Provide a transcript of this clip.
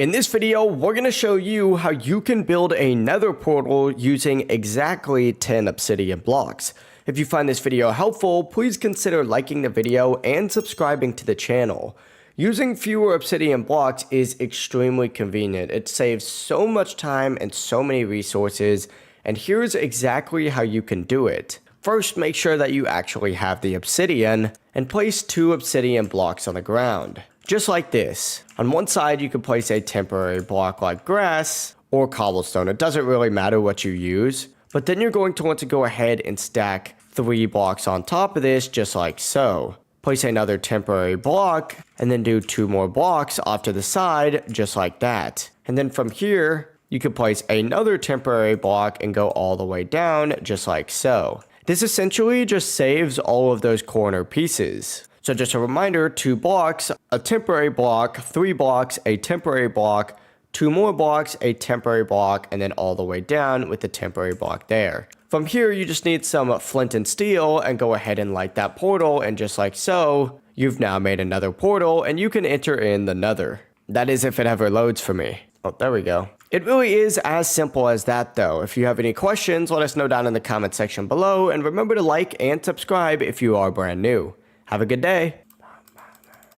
In this video, we're going to show you how you can build a nether portal using exactly 10 obsidian blocks. If you find this video helpful, please consider liking the video and subscribing to the channel. Using fewer obsidian blocks is extremely convenient. It saves so much time and so many resources, and here's exactly how you can do it. First, make sure that you actually have the obsidian, and place 2 obsidian blocks on the ground. Just like this. On one side, you can place a temporary block like grass or cobblestone. It doesn't really matter what you use. But then you're going to want to go ahead and stack 3 blocks on top of this, just like so. Place another temporary block, and then do 2 more blocks off to the side, just like that. And then from here, you can place another temporary block and go all the way down, just like so. This essentially just saves all of those corner pieces. So just a reminder, 2 blocks, a temporary block, 3 blocks, a temporary block, 2 more blocks, a temporary block, and then all the way down with the temporary block there. From here, you just need some flint and steel and go ahead and light that portal, and just like so, you've now made another portal and you can enter in the nether. That is if it ever loads for me. Oh, there we go. It really is as simple as that though. If you have any questions, let us know down in the comment section below, and remember to like and subscribe if you are brand new. Have a good day.